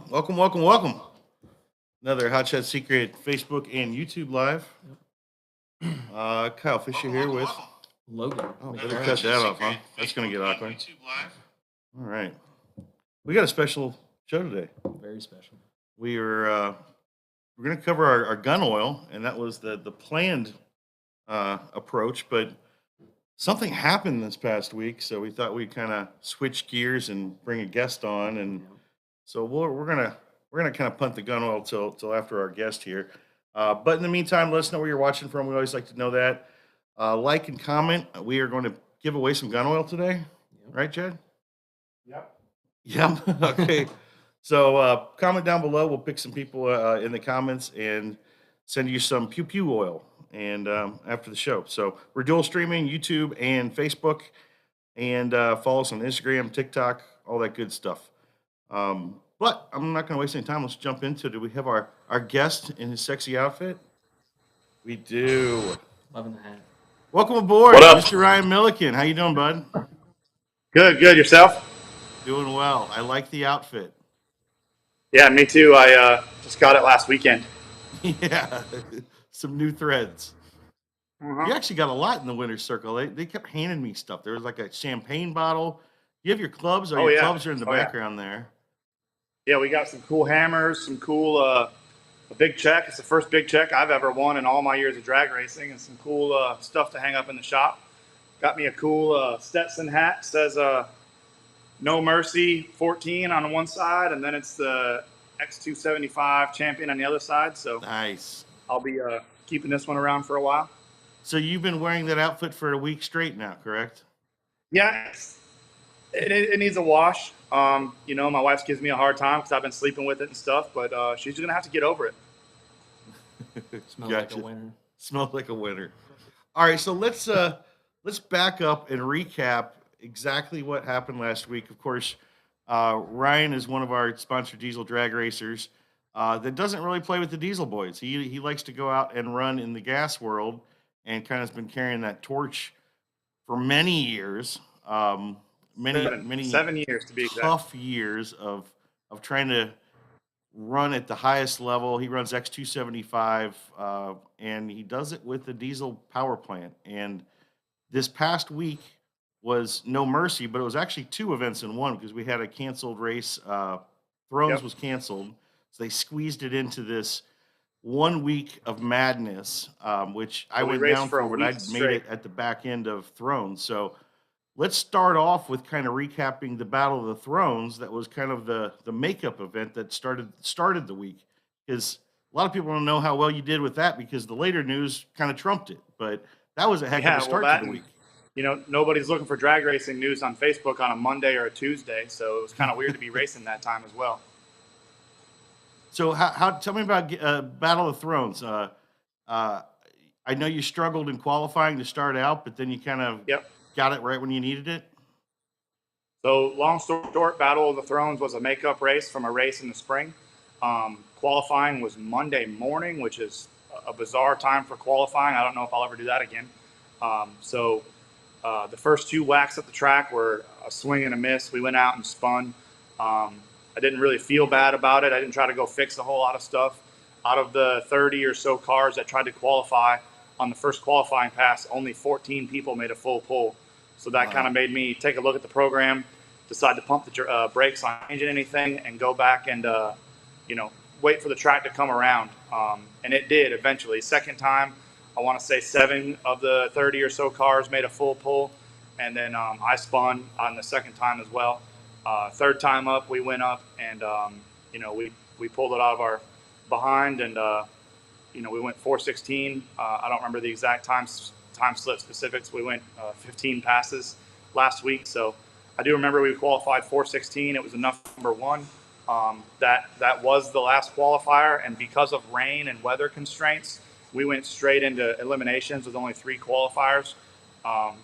Welcome. Another Hot Shot Secret Facebook and YouTube live. Kyle Fisher here with. Logan. Better cut that off, huh? That's going to get awkward. All right. We got a special show today. Very special. We're going to cover our gun oil, and that was the planned approach, but something happened this past week, so we thought we'd kind of switch gears and bring a guest on, and so we're gonna kind of punt the gun oil till after our guest here. But in the meantime, let us know where you're watching from. We always like to know that. Like and comment. We are going to give away some gun oil today, right, Jed? Yep. Yeah. Okay. So comment down below. We'll pick some people in the comments and send you some pew pew oil. And after the show, so we're dual streaming YouTube and Facebook, and follow us on Instagram, TikTok, all that good stuff. But I'm not going to waste any time. Let's jump into it. Do we have our guest in his sexy outfit? We do. Loving the hat. Welcome aboard, What up? Mr. Ryan Milliken. How you doing, bud? Good. Yourself? Doing well. I like the outfit. Yeah, me too. I just got it last weekend. Yeah, some new threads. Uh-huh. You actually got a lot in the winner's circle. They kept handing me stuff. There was like a champagne bottle. You have your clubs, or Oh, your yeah. clubs are in the Oh, yeah. background there. Yeah, we got some cool hammers, some cool a big check. It's the first big check I've ever won in all my years of drag racing, and some cool stuff to hang up in the shop. Got me a cool Stetson hat. Says No Mercy 14 on one side, and then it's the X275 champion on the other side. So Nice. I'll be keeping this one around for a while. So you've been wearing that outfit for a week straight now, correct? Yeah, it needs a wash. My wife gives me a hard time because I've been sleeping with it and stuff, but she's just gonna have to get over it. Smells like Gotcha. a winner. Smells like a winner. All right, so let's back up and recap exactly what happened last week. Of course, Ryan is one of our sponsored diesel drag racers that doesn't really play with the diesel boys. He likes to go out and run in the gas world, and kind of has been carrying that torch for many years. Many 7 years to be exact. tough years of trying to run at the highest level. He runs X275, and he does it with the diesel power plant. And this past week was No Mercy, but it was actually two events in one because we had a canceled race. Thrones Yep. was canceled, so they squeezed it into this 1 week of madness, which I So we went raced down for a for, but I week made it straight. at the back end of Thrones. So let's start off with kind of recapping the Battle of the Thrones. That was kind of the makeup event that started the week, because a lot of people don't know how well you did with that because the later news kind of trumped it. But that was a heck of Yeah, a well, start that to the and week. nobody's looking for drag racing news on Facebook on a Monday or a Tuesday, so it was kind of weird to be racing that time as well. So how tell me about Battle of Thrones. I know you struggled in qualifying to start out, but then you kind of Yep. got it right when you needed it. So long story short, Battle of the Thrones was a makeup race from a race in the spring. Qualifying was Monday morning, which is a bizarre time for qualifying. I don't know if I'll ever do that again. The first two whacks at the track were a swing and a miss. We went out and spun. I didn't really feel bad about it. I didn't try to go fix a whole lot of stuff. Out of the 30 or so cars that tried to qualify on the first qualifying pass, only 14 people made a full pull. So that Wow. kind of made me take a look at the program, decide to pump the brakes on changing anything, and go back and wait for the track to come around. And it did eventually. Second time, I want to say 7 of the 30 or so cars made a full pull, and then I spun on the second time as well. Third time up, we went up, and we pulled it out of our behind, and we went 416. I don't remember the exact time slip specifics. We went 15 passes last week, so I do remember we qualified 416. It was enough number one. That was the last qualifier, and because of rain and weather constraints, we went straight into eliminations with only 3 qualifiers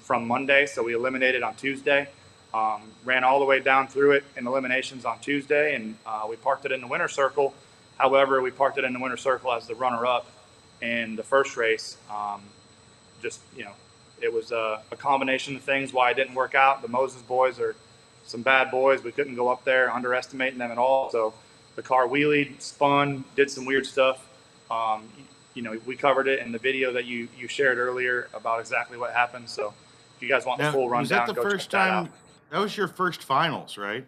from Monday. So we eliminated on Tuesday, ran all the way down through it in eliminations on Tuesday, and we parked it in the winner's circle. However, we parked it in the winner's circle as the runner-up in the first race. It was a combination of things why it didn't work out. The Moses boys are some bad boys. We couldn't go up there underestimating them at all. So the car wheelied, spun, did some weird stuff. We covered it in the video that you shared earlier about exactly what happened. So if you guys want the Now, full was that rundown, the go check first that out. time? That was your first finals, right?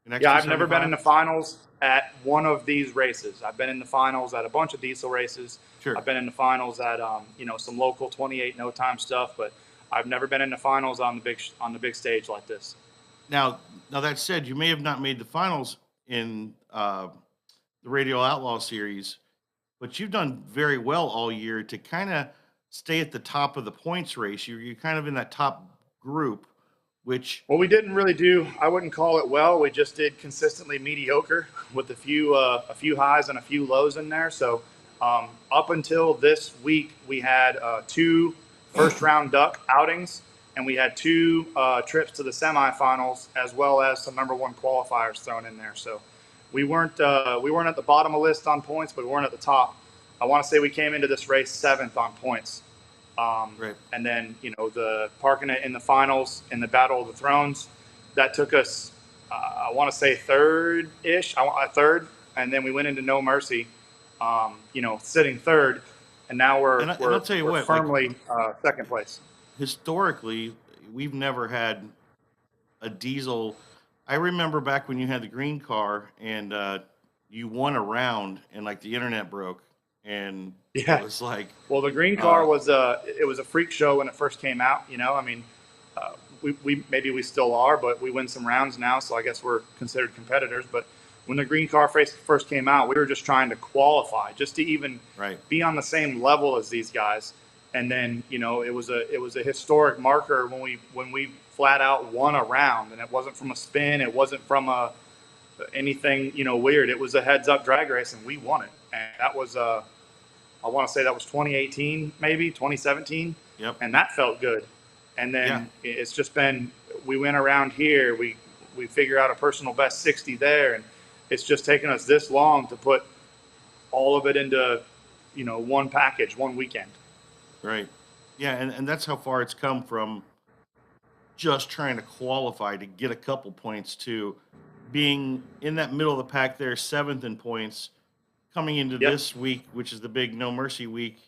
In Yeah, I've never been in XT75? the finals at one of these races. I've been in the finals at a bunch of diesel races. Sure. I've been in the finals at some local 28 no time stuff, but I've never been in the finals on the big stage like this. Now, that said, you may have not made the finals in the Radio Outlaw series, but you've done very well all year to kind of stay at the top of the points race. You're kind of in that top group, which Well, we didn't really do. I wouldn't call it well. We just did consistently mediocre with a few highs and a few lows in there. So up until this week, we had 2 first round duck outings, and we had 2 trips to the semifinals, as well as some #1 qualifiers thrown in there. So we weren't at the bottom of the list on points, but we weren't at the top. I want to say we came into this race 7th on points. right. And then, the parking it in the finals in the Battle of the Thrones, that took us, I want to say third-ish, third. And then we went into No Mercy, sitting third. And now And I'll tell you we're what, firmly second place. historically, we've never had a diesel. I remember back when you had the green car and you won a round and like the internet broke and Yeah. it was like, Well, the green car was a freak show when it first came out. I mean, we maybe we still are, but we win some rounds now, so I guess we're considered competitors. But when the green car first came out, we were just trying to qualify, just to even right. be on the same level as these guys. And then it was a historic marker when we flat out won a round, and it wasn't from a spin, it wasn't from anything weird. It was a heads up drag race, and we won it. And that was I want to say that was 2018, maybe 2017. Yep. And that felt good. And then it's just been, we went around here, we figure out a personal best 60 there. And it's just taken us this long to put all of it into, one package, one weekend. Right. Yeah. And that's how far it's come from just trying to qualify to get a couple points to being in that middle of the pack there, 7th in points. Coming into Yep. this week, which is the big No Mercy week,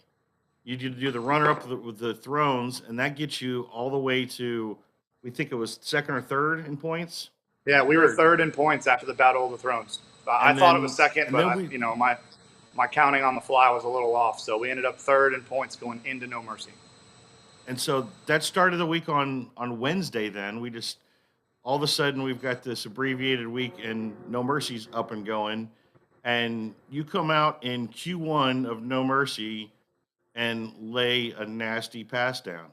you do the runner up with the Thrones, and that gets you all the way to, we think it was 2nd or 3rd in points. Yeah, we were 3rd in points after the Battle of the Thrones. I thought it was 2nd, but my counting on the fly was a little off. So we ended up 3rd in points going into No Mercy. And so that started the week on Wednesday. Then we just all of a sudden we've got this abbreviated week, and No Mercy's up and going. And you come out in Q1 of No Mercy and lay a nasty pass down.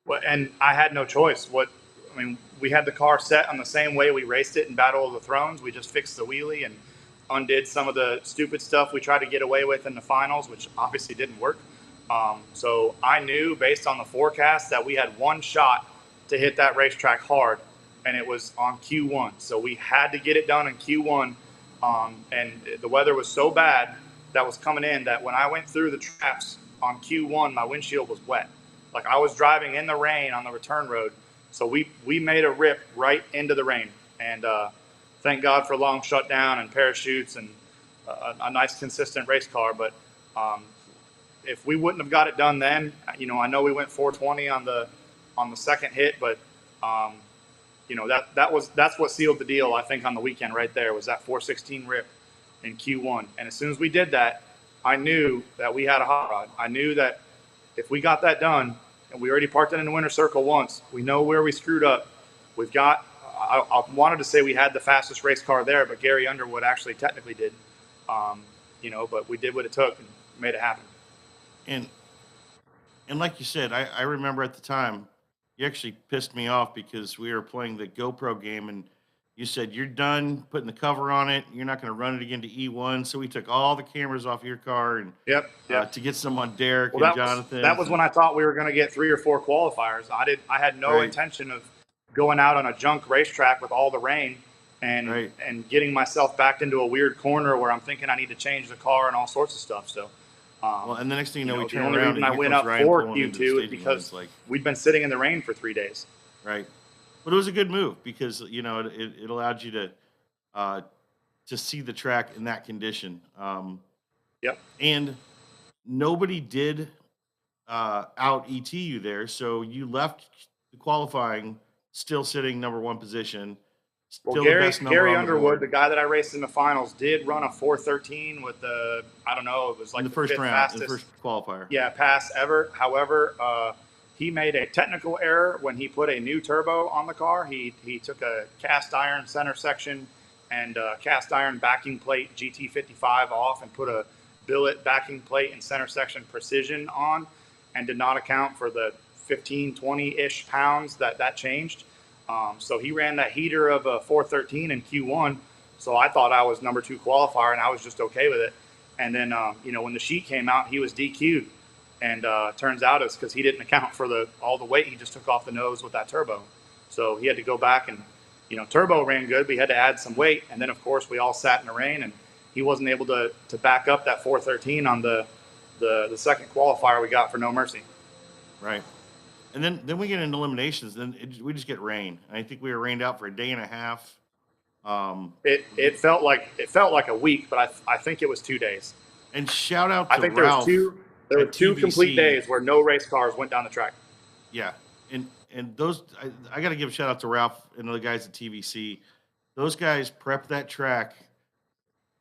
Well, and I had no choice. We had the car set on the same way we raced it in Battle of the Thrones. We just fixed the wheelie and undid some of the stupid stuff we tried to get away with in the finals, which obviously didn't work. So I knew based on the forecast that we had one shot to hit that racetrack hard, and it was on Q1. So we had to get it done in Q1. And the weather was so bad that was coming in that when I went through the traps on Q1, my windshield was wet. Like I was driving in the rain on the return road. So we made a rip right into the rain. And thank God for long shutdown and parachutes and a nice consistent race car. But if we wouldn't have got it done then, I know we went 420 on the second hit, but that's what sealed the deal. I think on the weekend right there was that 416 rip in Q1. And as soon as we did that, I knew that we had a hot rod. I knew that if we got that done, and we already parked it in the winter circle once, we know where we screwed up. We've got, I wanted to say we had the fastest race car there, but Gary Underwood actually technically did. But we did what it took and made it happen. And like you said, I remember at the time, you actually pissed me off because we were playing the GoPro game and you said, you're done putting the cover on it. You're not going to run it again to E1. So we took all the cameras off your car and Yep. to get some on Derek Well, and Jonathan. That was when I thought we were going to get 3 or 4 qualifiers. I had no intention of going out on a junk racetrack with all the rain and getting myself backed into a weird corner where I'm thinking I need to change the car and all sorts of stuff. So, and the next thing you know, we turn the only around reason and I went up for Q2 is because we'd been sitting in the rain for 3 days. Right. But it was a good move because, it allowed you to to see the track in that condition. Yep. And nobody did out ET you there, so you left the qualifying still sitting number one position, Well, still the best number Gary on the Underwood, the board guy that I raced in the finals, did run a 4:13 with the, I don't know, it was in like the the first fifth round, in the fastest, first qualifier. yeah, pass ever. However, he made a technical error when he put a new turbo on the car. He took a cast iron center section and cast iron backing plate GT55 off and put a billet backing plate and center section precision on, and did not account for the 15, 20-ish pounds that changed. So he ran that heater of a 413 in Q1. So I thought I was number 2 qualifier, and I was just okay with it. And then, when the sheet came out, he was DQ'd. And turns out it's because he didn't account for all the weight he just took off the nose with that turbo. So he had to go back and, turbo ran good, but he had to add some weight. And then, of course, we all sat in the rain, and he wasn't able to back up that 413 on the second qualifier we got for No Mercy. Right. And then we get into eliminations. Then we just get rain. I think we were rained out for a day and a half. It felt like a week, but I think it was 2 days. And shout out to I think Ralph. there were two TVC. complete days where no race cars went down the track. Yeah, and those I got to give a shout out to Ralph and the guys at TVC. Those guys prepped that track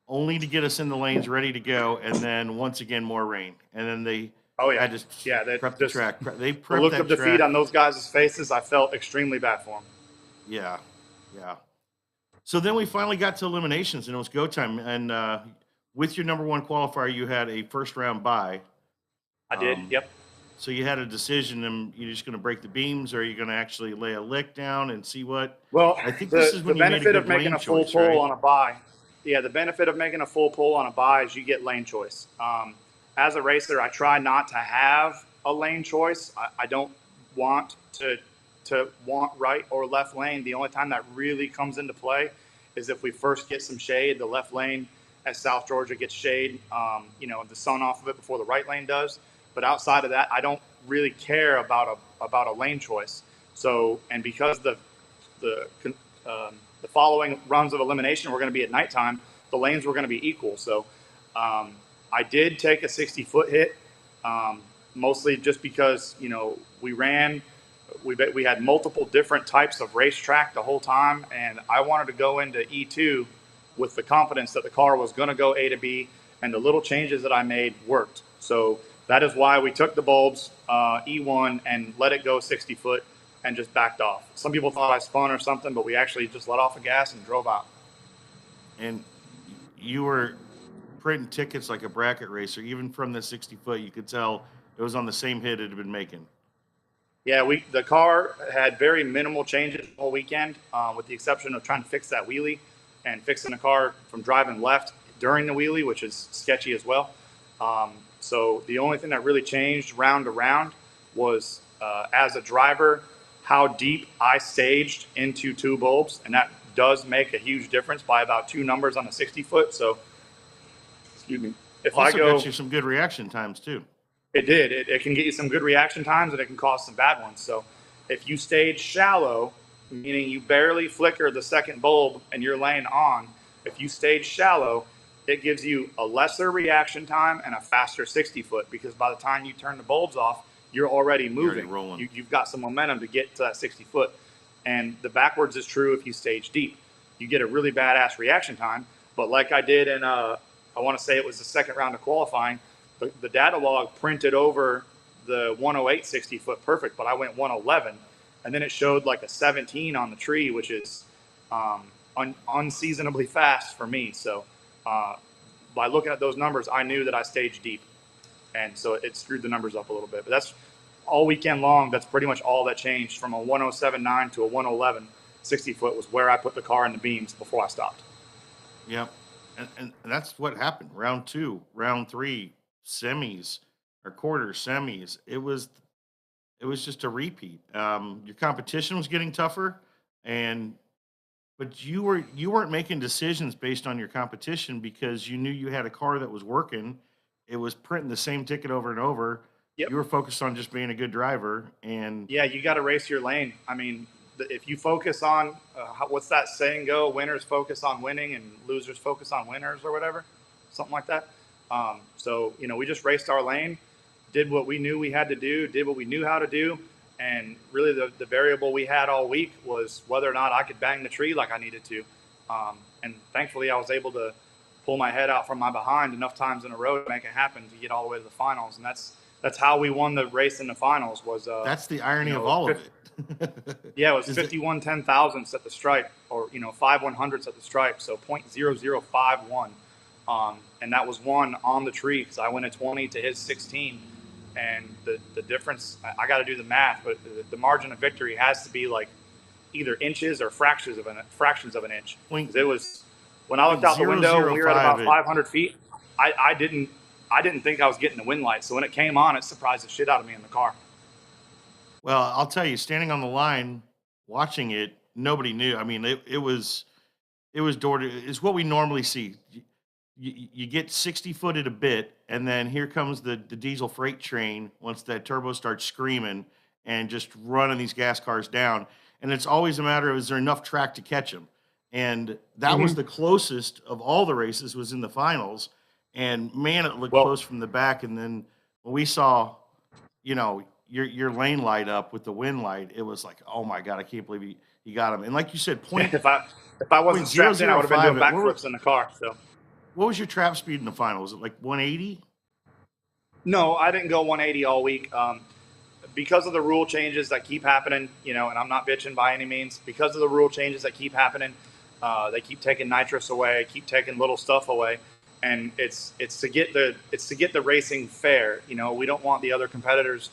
only to get us in the lanes ready to go, and then once again more rain, and then they had to prep the track. They prepped the look that of defeat track. on those guys' faces. I felt extremely bad for them. Yeah. So then we finally got to eliminations, and it was go time. And with your number one qualifier, you had a first round bye. I did. Yep. So you had a decision, and you're just going to break the beams, or are you going to actually lay a lick down and see what? Well, I think this is when the you made a benefit good of making lane a full choice, pull right? on a buy. Yeah, the benefit of making a full pull on a buy is you get lane choice. As a racer, I try not to have a lane choice. I don't want to want right or left lane. The only time that really comes into play is if we first get some shade. The left lane at South Georgia gets shade, the sun off of it before the right lane does. But outside of that, I don't really care about a lane choice. So, and because the following runs of elimination were going to be at nighttime, the lanes were going to be equal. So I did take a 60-foot hit, mostly just because, we had multiple different types of racetrack the whole time, and I wanted to go into E2 with the confidence that the car was going to go A to B, and the little changes that I made worked. So that is why we took the bulbs E1 and let it go 60 foot and just backed off. Some people thought I spun or something, but we actually just let off the gas and drove out. And you were printing tickets like a bracket racer. Even from the 60 foot, you could tell it was on the same hit it had been making. Yeah, the car had very minimal changes all weekend, with the exception of trying to fix that wheelie and fixing the car from driving left during the wheelie, which is sketchy as well. So the only thing that really changed round to round was, as a driver, how deep I staged into 2 bulbs, and that does make a huge difference by about 2 numbers on a 60 foot. So, excuse me. If Also I go, got you some good reaction times too. it did. It can get you some good reaction times, and it can cause some bad ones. So if you stage shallow, meaning you barely flicker the second bulb and you're laying on, if you stage shallow, it gives you a lesser reaction time and a faster 60 foot, because by the time you turn the bulbs off, you're already moving. You're already rolling. You've got some momentum to get to that 60 foot. And the backwards is true if you stage deep. You get a really badass reaction time. But like I did in, I want to say it was the second round of qualifying, the data log printed over the 108 60 foot perfect, but I went 111, and then it showed like a 17 on the tree, which is unseasonably fast for me. So by looking at those numbers, I knew that I staged deep, and so it screwed the numbers up a little bit. But that's all weekend long. That's pretty much all that changed from a 107.9 to a 111 60 foot was where I put the car in the beams before I stopped. Yep. And that's what happened. Round 2, round 3, semis or quarters, semis. It was just a repeat. Your competition was getting tougher, but you weren't making decisions based on your competition because you knew you had a car that was working. It was printing the same ticket over and over. Yep. You were focused on just being a good driver, and Yeah, you got to race your lane. I mean, if you focus on what's that saying go? Winners focus on winning and losers focus on winners or whatever, something like that. So we just raced our lane, did what we knew we had to do, did what we knew how to do, and really the variable we had all week was whether or not I could bang the tree like I needed to. And thankfully, I was able to pull my head out from my behind enough times in a row to make it happen to get all the way to the finals, and that's how we won the race in the finals. That's the irony of all of it. Yeah, it was 51 ten thousandths at the stripe, or 5 100ths at the stripe, so 0.0051, and that was won on the tree because I went a 20 to his 16, and the difference, I got to do the math, but the margin of victory has to be like either inches or fractions of an inch. Because it was, when I looked out the window and we were at about 500 feet, I didn't think I was getting the wind light. So when it came on, it surprised the shit out of me in the car. Well, I'll tell you, standing on the line, watching it, nobody knew. I mean, it was it's what we normally see. You get 60 foot at a bit, and then here comes the diesel freight train once that turbo starts screaming and just running these gas cars down. And it's always a matter of, is there enough track to catch them? And that was the closest of all the races, was in the finals. And man, it looked close from the back. And then when we saw, your lane light up with the wind light, it was like, oh my God, I can't believe he got him. And like you said, if I wasn't strapped in, I would have been doing backflips in the car. So what was your trap speed in the final? Was it like 180? No, I didn't go 180 all week. Because of the rule changes that keep happening, and I'm not bitching by any means, because of the rule changes that keep happening, they keep taking nitrous away, keep taking little stuff away. And it's to get the racing fair. We don't want the other competitors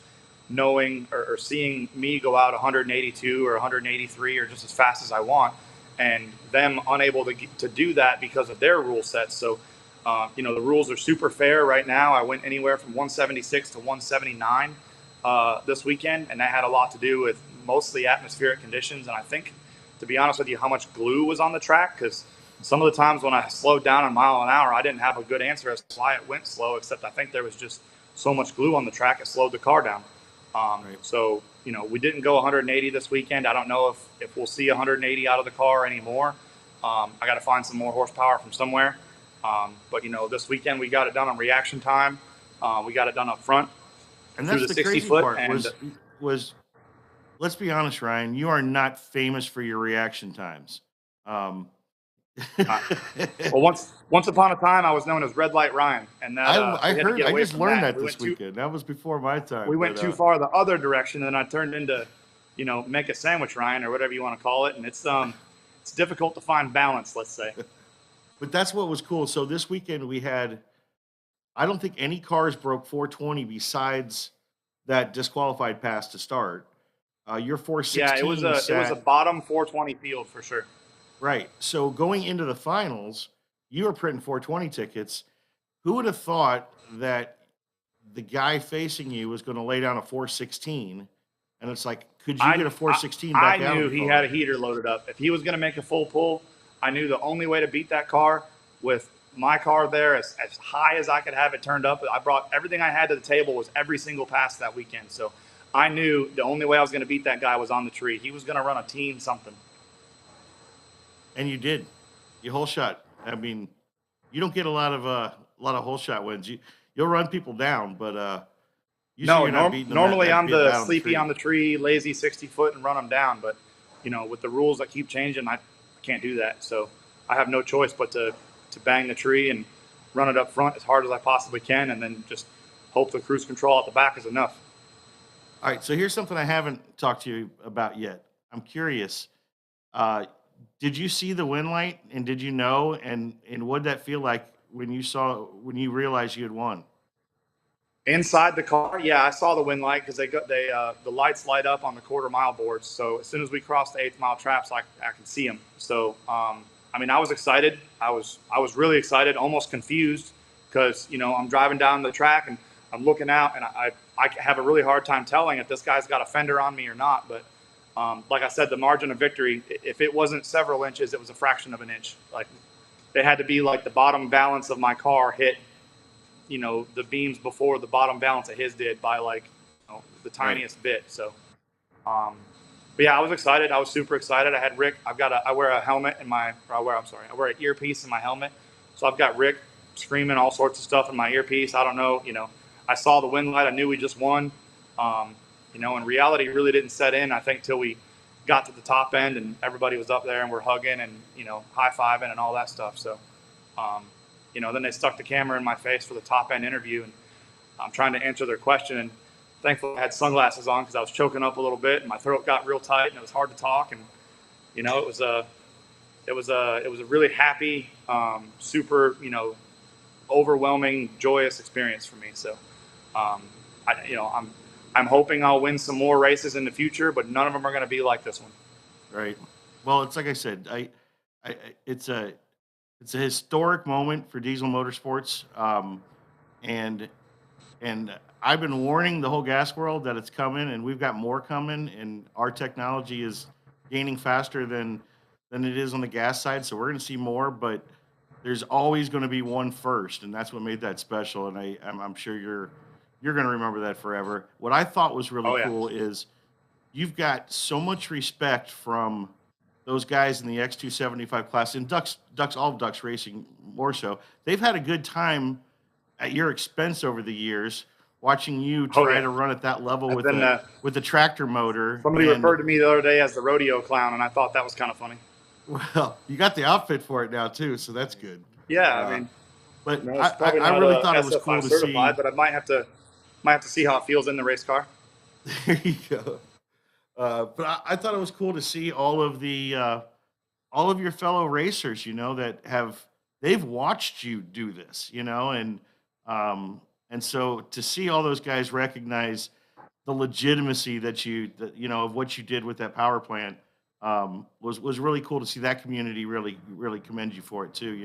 knowing or seeing me go out 182 or 183 or just as fast as I want, and them unable to do that because of their rule sets. So, the rules are super fair right now. I went anywhere from 176 to 179 this weekend, and that had a lot to do with mostly atmospheric conditions. And I think, to be honest with you, how much glue was on the track, because some of the times when I slowed down a mile an hour, I didn't have a good answer as to why it went slow, except I think there was just so much glue on the track it slowed the car down. Right. So, we didn't go 180 this weekend. I don't know if we'll see 180 out of the car anymore. I got to find some more horsepower from somewhere. But, this weekend we got it done on reaction time. We got it done up front. And that's the crazy part was, let's be honest, Ryan, you are not famous for your reaction times. Well, once upon a time, I was known as Red Light Ryan, and that I just learned that this weekend. That was before my time. We went too far the other direction, and I turned into, make a sandwich Ryan or whatever you want to call it, and it's difficult to find balance, let's say. But that's what was cool. So this weekend we had, I don't think any cars broke 420 besides that disqualified pass to start. Your 416. Yeah, it was a bottom 420 field for sure. Right. So going into the finals, you were printing 420 tickets. Who would have thought that the guy facing you was going to lay down a 416? And it's like, could you get a 416 back out? I knew he had a heater loaded up. If he was going to make a full pull, I knew the only way to beat that car with my car there as high as I could have it turned up. I brought everything I had to the table, was every single pass that weekend. So I knew the only way I was going to beat that guy was on the tree. He was going to run a team something. And you did. You hole shot. I mean, you don't get a lot of hole shot wins. You'll run people down, but normally I'm the sleepy on the tree, lazy 60 foot and run them down. But with the rules that keep changing, I can't do that. So I have no choice but to bang the tree and run it up front as hard as I possibly can, and then just hope the cruise control at the back is enough. All right. So here's something I haven't talked to you about yet. I'm curious. Did you see the wind light, and did you know, and what did that feel like when you realized you had won? Inside the car, yeah, I saw the wind light because the lights light up on the quarter mile boards. So as soon as we crossed the 8th mile traps, I can see them. So I was excited. I was really excited, almost confused, because I'm driving down the track and I'm looking out, and I have a really hard time telling if this guy's got a fender on me or not. But like I said, the margin of victory, if it wasn't several inches, it was a fraction of an inch. Like, they had to be like the bottom balance of my car hit, the beams before the bottom balance of his did by the tiniest bit. So, But yeah, I was excited. I was super excited. I had Rick. I wear a helmet in my, or I wear an earpiece in my helmet. So I've got Rick screaming all sorts of stuff in my earpiece. I don't know, I saw the win light. I knew we just won. And reality really didn't set in, I think, till we got to the top end and everybody was up there and we're hugging and, high fiving and all that stuff. So, then they stuck the camera in my face for the top end interview and I'm trying to answer their question. And thankfully I had sunglasses on because I was choking up a little bit and my throat got real tight and it was hard to talk. And, it was a really happy, super, overwhelming, joyous experience for me. So, I'm hoping I'll win some more races in the future, but none of them are going to be like this one. Right. Well, it's like I said, it's a historic moment for Diesel Motorsports, and I've been warning the whole gas world that it's coming, and we've got more coming, and our technology is gaining faster than it is on the gas side, so we're going to see more, but there's always going to be one first, and that's what made that special, and I'm sure you're going to remember that forever. What I thought was really Oh, yeah. cool is you've got so much respect from those guys in the X275 class, and all of Ducks Racing more so. They've had a good time at your expense over the years, watching you Oh, try yeah. to run at that level I've with been, the tractor motor. Somebody and- referred to me the other day as the rodeo clown, and I thought that was kind of funny. Well, you got the outfit for it now too, so that's good. Yeah, I mean, But it's probably I not really thought it was SFI cool to certified, see. but I might have to see how it feels in the race car. There you go. But I thought it was cool to see all of your fellow racers, that they've watched you do this, and so to see all those guys recognize the legitimacy of what you did with that power plant was really cool to see that community really really commend you for it too.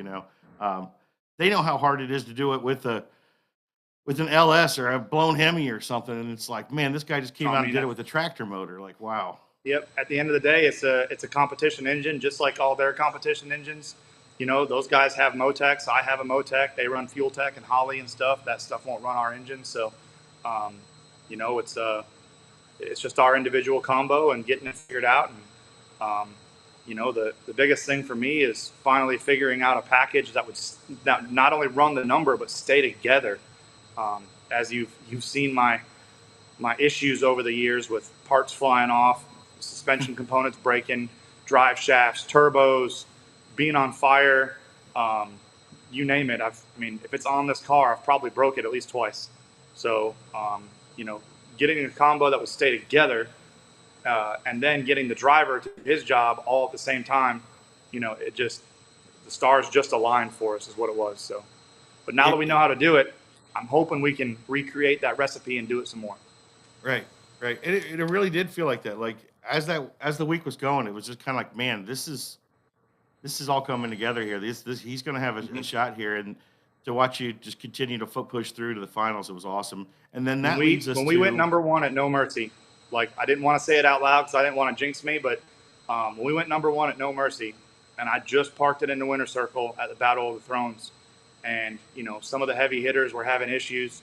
They know how hard it is to do it with an LS or a blown Hemi or something, and it's like, man, this guy just came out and did it with a tractor motor. Like, wow. Yep. At the end of the day, it's a competition engine, just like all their competition engines. Those guys have Motecs. I have a Motec. They run Fuel Tech and Holly and stuff. That stuff won't run our engine. So, it's just our individual combo and getting it figured out. And, the biggest thing for me is finally figuring out a package that would not only run the number, but stay together. As you've seen my issues over the years with parts flying off, suspension components breaking, drive shafts, turbos, being on fire, you name it. If it's on this car, I've probably broke it at least twice. So, getting a combo that would stay together, and then getting the driver to do his job all at the same time, the stars just aligned for us is what it was. So, but now that we know how to do it, I'm hoping we can recreate that recipe and do it some more. Right. It really did feel like that. Like as the week was going, it was just kind of like, man, this is all coming together here. This he's going to have a shot here, and to watch you just continue to push through to the finals, it was awesome. And then that leads us when we went number one at No Mercy. Like, I didn't want to say it out loud because I didn't want to jinx me, but when we went number one at No Mercy, and I just parked it in the winter circle at the Battle of the Thrones, and some of the heavy hitters were having issues.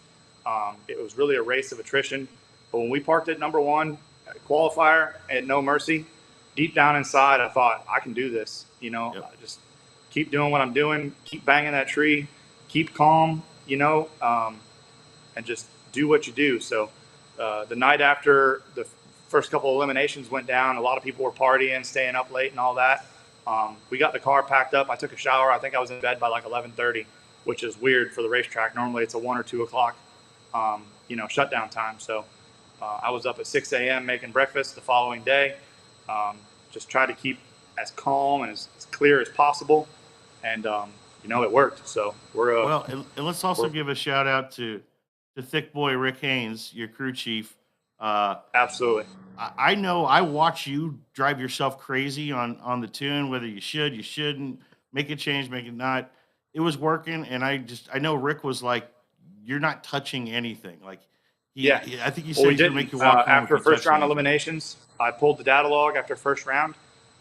It was really a race of attrition. But when we parked at number one qualifier at No Mercy, deep down inside, I thought, I can do this. Yep. Just keep doing what I'm doing, keep banging that tree, keep calm, and just do what you do. So the night after the first couple of eliminations went down, a lot of people were partying, staying up late and all that. We got the car packed up. I took a shower. I think I was in bed by like 11:30, which is weird for the racetrack. Normally it's a 1 or 2 o'clock, shutdown time. So I was up at 6 a.m. making breakfast the following day. Just tried to keep as calm and as clear as possible. And, it worked. So we're well, and let's also give a shout out to Thick Boy Rick Haynes, your crew chief. Absolutely. I know I watch you drive yourself crazy on the tune, whether you shouldn't, make it change, make it not. It was working, and I know Rick was like, you're not touching anything. Like, I think you said we he's going didn't. to make you walk home After if you first touch round anything. eliminations, I pulled the data log after first round,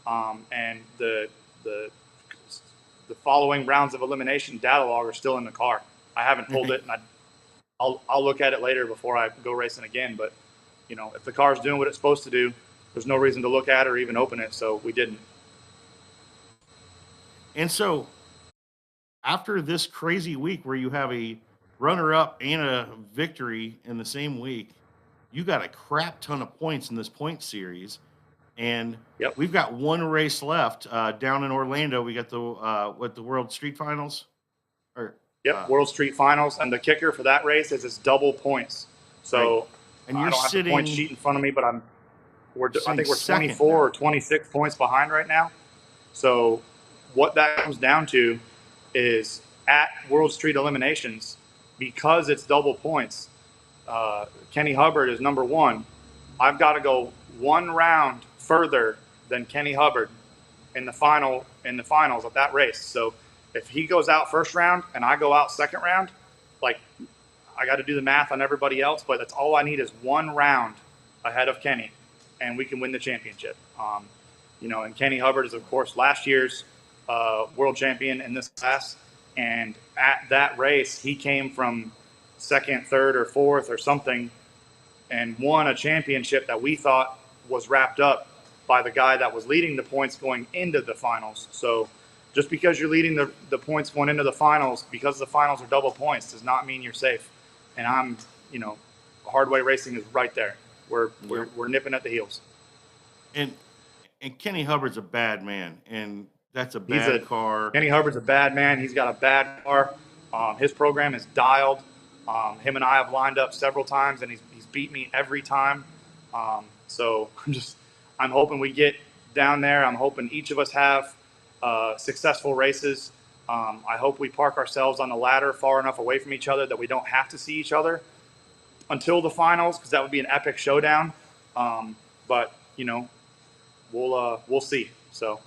and the following rounds of elimination data log are still in the car. I haven't pulled it, and I'll look at it later before I go racing again. But if the car's doing what it's supposed to do, there's no reason to look at it or even open it, so we didn't. And so after this crazy week where you have a runner-up and a victory in the same week, you got a crap ton of points in this point series, and Yep. we've got one race left down in Orlando. We got the World Street Finals, or Yep, World Street Finals, and the kicker for that race is it's double points. So right. And I you're don't have the point sitting sheet in front of me, but I think we're second 24 now. or 26 points behind right now. So what that comes down to is at World Street eliminations, because it's double points, Kenny Hubbard is number one. I've got to go one round further than Kenny Hubbard in the finals of that race. So if he goes out first round and I go out second round, like, I got to do the math on everybody else, but that's all I need is one round ahead of Kenny, and we can win the championship. And Kenny Hubbard is, of course, last year's world champion in this class. And at that race, he came from second, third, or fourth or something and won a championship that we thought was wrapped up by the guy that was leading the points going into the finals. So just because you're leading the points going into the finals, because the finals are double points, does not mean you're safe. And Hardway Racing is right there. We're nipping at the heels. and Kenny Hubbard's a bad man, and that's a bad car. Kenny Hubbard's a bad man. He's got a bad car. His program is dialed. Him and I have lined up several times, and he's beat me every time. So I'm hoping we get down there. I'm hoping each of us have successful races. I hope we park ourselves on the ladder far enough away from each other that we don't have to see each other until the finals, because that would be an epic showdown. But we'll see. So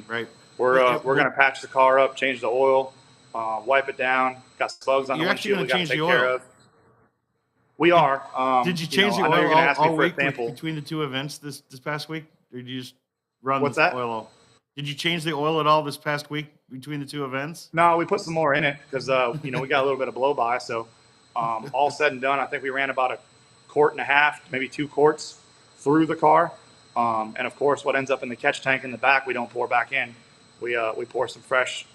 Right. we're gonna patch the car up, change the oil, wipe it down. Got some bugs on the You're actually windshield we gonna got to change take the care oil. of. We are. Did you change the I know you're oil gonna ask me all for a week sample. between the two events this past week, or did you just run What's the that? oil all? Did you change the oil at all this past week between the two events? No, we put some more in it because we got a little bit of blow by. So all said and done, I think we ran about a quart and a half, maybe 2 quarts through the car. And of course, what ends up in the catch tank in the back, we don't pour back in. We pour some fresh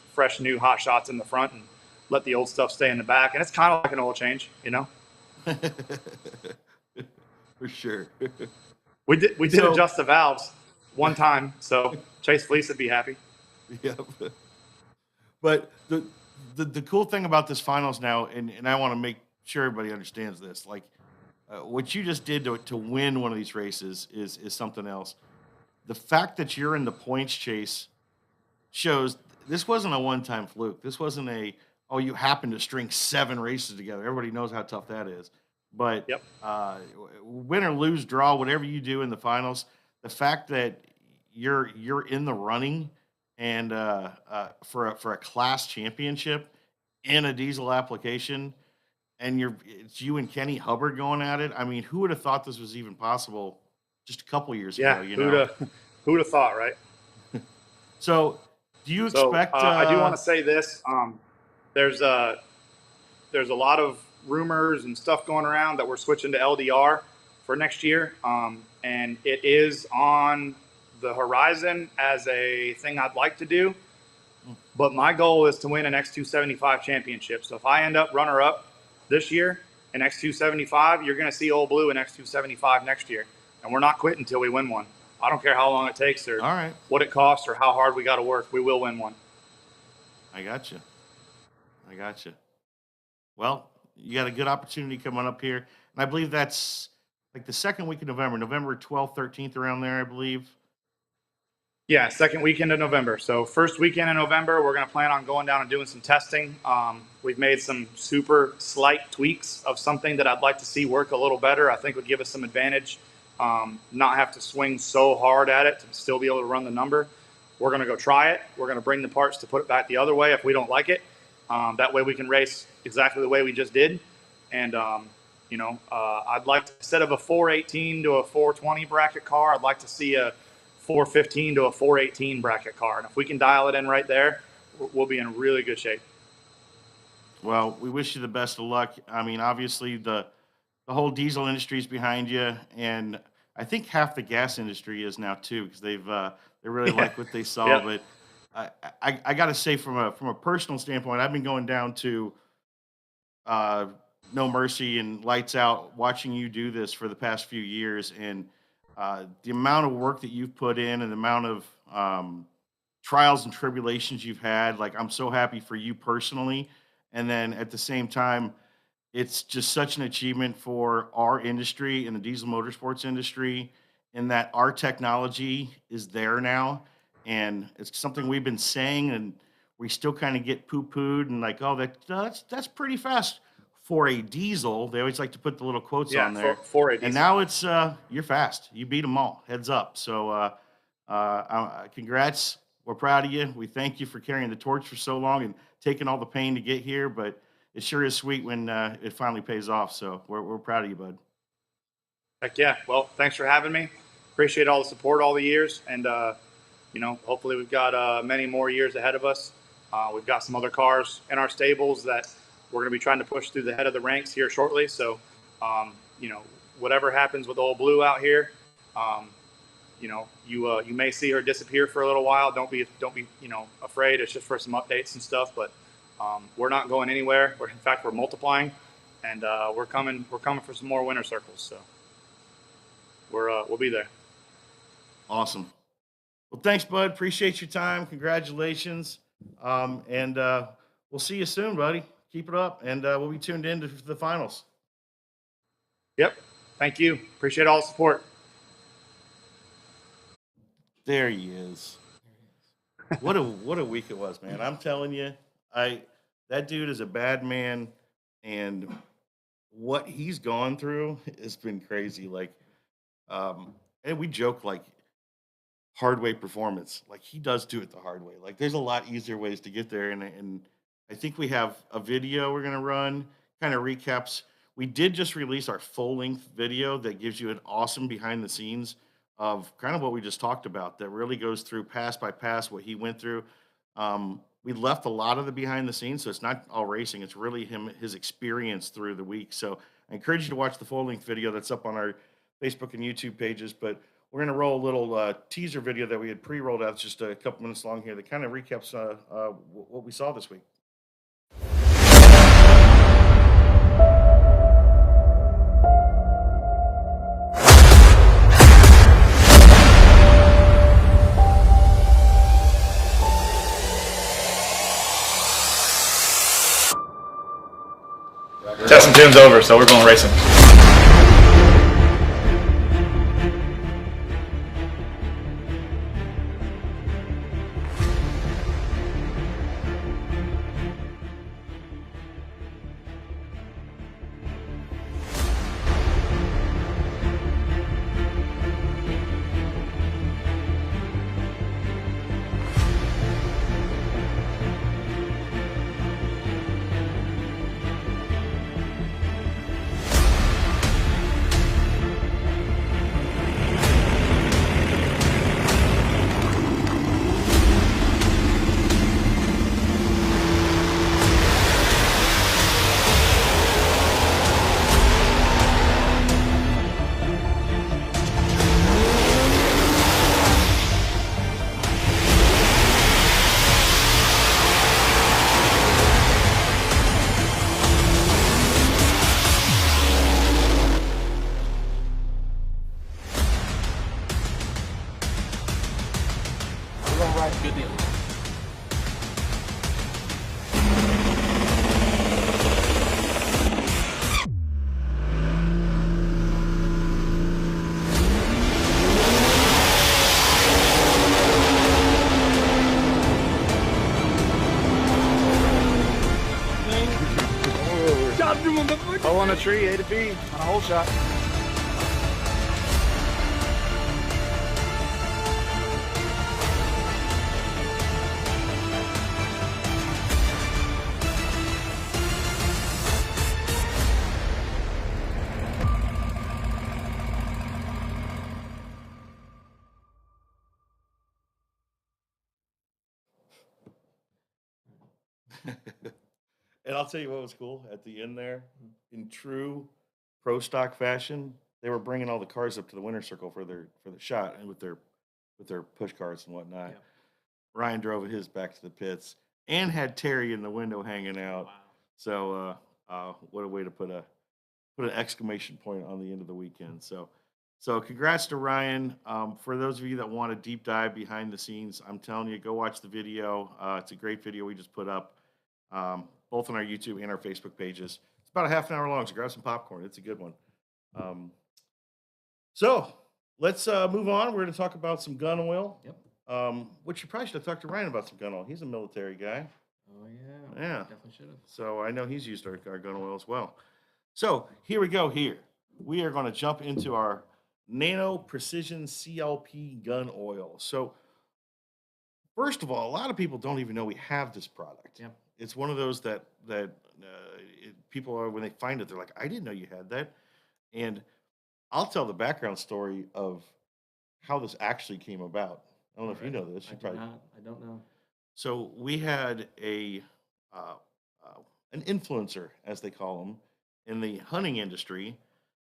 new hot shots in the front and let the old stuff stay in the back. And it's kind of like an oil change, For sure. We did So- adjust the valves one time, so Chase Fleece would be happy. Yep. But the cool thing about this finals now, and I want to make sure everybody understands this, like what you just did to win one of these races is something else. The fact that you're in the points chase shows this wasn't a one-time fluke. This wasn't you happened to string 7 races together. Everybody knows how tough that is. But Yep. Win or lose, draw, whatever you do in the finals, the fact that you're in the running and for a class championship in a diesel application, and it's you and Kenny Hubbard going at it. I mean, who would have thought this was even possible just a couple years Yeah, ago? who'd have thought, right? So, do you expect? I do want to say this. There's a lot of rumors and stuff going around that we're switching to LDR for next year, and it is on the horizon as a thing I'd like to do. But my goal is to win an X275 championship. So if I end up runner-up this year in X275, you're going to see Old Blue in X275 next year, and we're not quitting until we win one. I don't care how long it takes or All right. what it costs or how hard we got to work. We will win one. I got you. Well, you got a good opportunity coming up here, and I believe that's like the second week of November 12th, 13th, around there, I believe. Yeah, second weekend of November. So first weekend in November, we're going to plan on going down and doing some testing. We've made some super slight tweaks of something that I'd like to see work a little better. I think would give us some advantage. Not have to swing so hard at it to still be able to run the number. We're going to go try it. We're going to bring the parts to put it back the other way if we don't like it. That way we can race exactly the way we just did. And, I'd like to, instead of a 418 to a 420 bracket car, I'd like to see a 415 to a 418 bracket car. And if we can dial it in right there, we'll be in really good shape. Well, we wish you the best of luck. I mean, obviously the whole diesel industry is behind you, and I think half the gas industry is now too, because they really Yeah. like what they saw. Yep. But I got to say, from a personal standpoint, I've been going down to uh, No Mercy and Lights Out, watching you do this for the past few years, and the amount of work that you've put in, and the amount of trials and tribulations you've had. Like, I'm so happy for you personally, and then at the same time, it's just such an achievement for our industry and the diesel motorsports industry, in that our technology is there now, and it's something we've been saying, and we still kind of get poo-pooed and like, oh, that's pretty fast for a diesel. They always like to put the little quotes Yeah. on For there, for a and diesel. now it's you're fast. You beat them all. Heads up. So congrats. We're proud of you. We thank you for carrying the torch for so long and taking all the pain to get here, but it sure is sweet when it finally pays off. So we're proud of you, bud. Heck yeah. Well, thanks for having me. Appreciate all the support all the years, and hopefully we've got many more years ahead of us. We've got some other cars in our stables that we're going to be trying to push through the head of the ranks here shortly. So, um, you know, whatever happens with old Blue out here, um, you may see her disappear for a little while. Don't be afraid. It's just for some updates and stuff. But we're not going anywhere. In fact, we're multiplying, and we're coming for some more winter circles. So we'll be there. Awesome. Well, thanks, bud. Appreciate your time. Congratulations. And we'll see you soon, buddy. Keep it up, and we'll be tuned in to the finals. Yep. Thank you. Appreciate all the support. There he is. What a week it was, man. I'm telling you, I that dude is a bad man, and what he's gone through has been crazy. Like, and we joke like hard way performance. Like, he does do it the hard way. Like, there's a lot easier ways to get there, and I think we have a video we're gonna run, kind of recaps. We did just release our full length video that gives you an awesome behind the scenes of kind of what we just talked about. That really goes through pass by pass what he went through. We left a lot of the behind the scenes, so it's not all racing. It's really his experience through the week. So I encourage you to watch the full length video that's up on our Facebook and YouTube pages. But we're going to roll a little teaser video that we had pre-rolled out. It's just a couple minutes long here that kind of recaps what we saw this week. Testing tune's over, so we're going racing. Good deal. Hole on a tree, A to B, on a hole shot. And I'll tell you what was cool at the end there, in true pro stock fashion. they were bringing all the cars up to the winner's circle for the shot, and with their push carts and whatnot. Yeah. Ryan drove his back to the pits and had Terry in the window hanging out. Wow. So what a way to put an exclamation point on the end of the weekend. So congrats to Ryan. For those of you that want a deep dive behind the scenes, I'm telling you, go watch the video. It's a great video we just put up, both on our YouTube and our Facebook pages. It's about a half an hour long, so grab some popcorn. It's a good one. So let's move on. We're going to talk about some gun oil. Yep. Which you probably should have talked to Ryan about some gun oil. He's a military guy. Oh yeah. Yeah. Definitely should have. So I know he's used our gun oil as well. So here we go here. We are going to jump into our Nano Precision CLP gun oil. So first of all, a lot of people don't even know we have this product. Yep. It's one of those that people are, when they find it, they're like, I didn't know you had that. And I'll tell the background story of how this actually came about. I don't know if you Alright. know this. I You do probably not. I don't know. So we had uh, an influencer, as they call them, in the hunting industry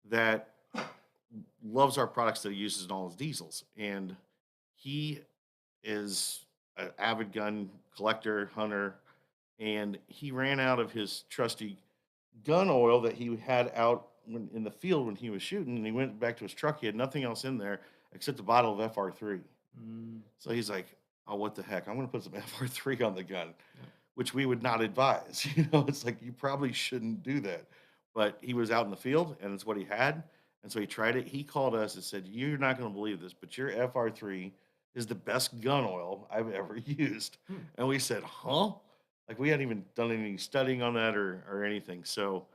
that loves our products that he uses in all his diesels, and he is an avid gun collector, hunter, and he ran out of his trusty gun oil that he had out in the field when he was shooting, and he went back to his truck. He had nothing else in there except a bottle of FR3. Mm, So he's like, "Oh, what the heck? I'm going to put some FR3 on the gun," which we would not advise. It's like you probably shouldn't do that. But he was out in the field, and it's what he had, and so he tried it. He called us and said, "You're not going to believe this, but your FR3 is the best gun oil I've ever used." Hmm. And we said, "Huh?" Like we hadn't even done any studying on that or anything. So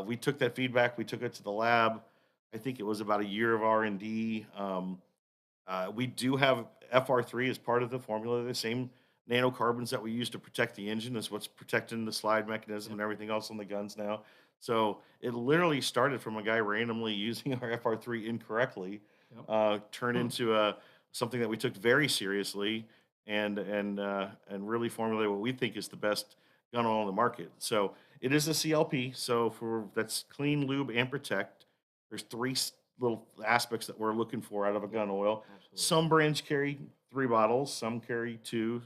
we took that feedback. We took it to the lab. I think it was about a year of R&D. We do have FR3 as part of the formula, the same nanocarbons that we use to protect the engine is what's protecting the slide mechanism and everything else on the guns now. So it literally started from a guy randomly using our FR3 incorrectly, Yep. turned into something that we took very seriously and really formulated what we think is the best gun oil on the market. So it is a CLP. So that's clean, lube, and protect. There's three little aspects that we're looking for out of a gun oil. Absolutely. Some brands carry 3 bottles, some carry 2.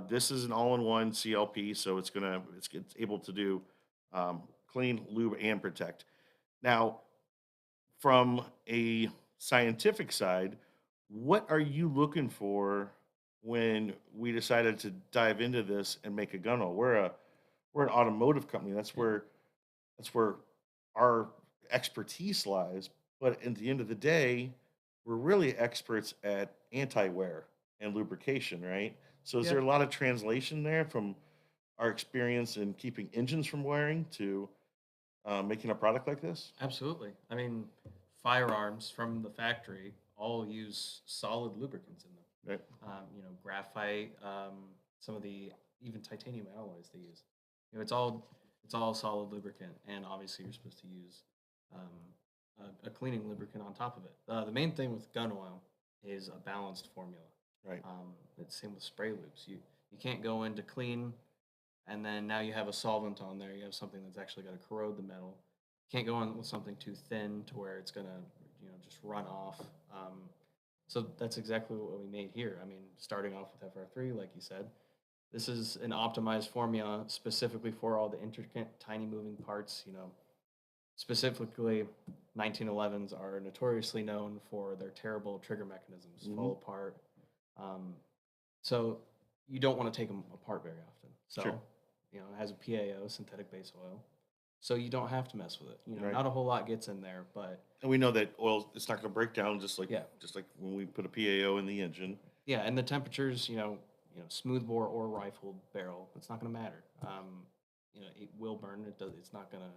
This is an all-in-one CLP, so it's able to do clean, lube, and protect. Now, from a scientific side, what are you looking for when we decided to dive into this and make a gun oil? We're an automotive company. That's where our expertise lies. But at the end of the day, we're really experts at anti-wear and lubrication, right? So is Yeah. there a lot of translation there from our experience in keeping engines from wearing to making a product like this? Absolutely. I mean, firearms from the factory all use solid lubricants in them. Right. Graphite, some of the even titanium alloys they use. It's all solid lubricant, and obviously you're supposed to use a cleaning lubricant on top of it. The main thing with gun oil is a balanced formula. Right. It's same with spray lubes. You can't go into clean, and then now you have a solvent on there. You have something that's actually going to corrode the metal. You can't go in with something too thin to where it's going to just run off. So that's exactly what we made here. I mean, starting off with FR3, like you said, this is an optimized formula specifically for all the intricate, tiny moving parts. Specifically, 1911s are notoriously known for their terrible trigger mechanisms, fall apart. So you don't want to take them apart very often. So, Sure. it has a PAO, synthetic base oil. So you don't have to mess with it. Right. Not a whole lot gets in there, but And we know that oil, it's not going to break down just like Yeah. when we put a PAO in the engine. yeah, and the temperatures, smoothbore or rifled barrel, it's not going to matter. It will burn. It's not going to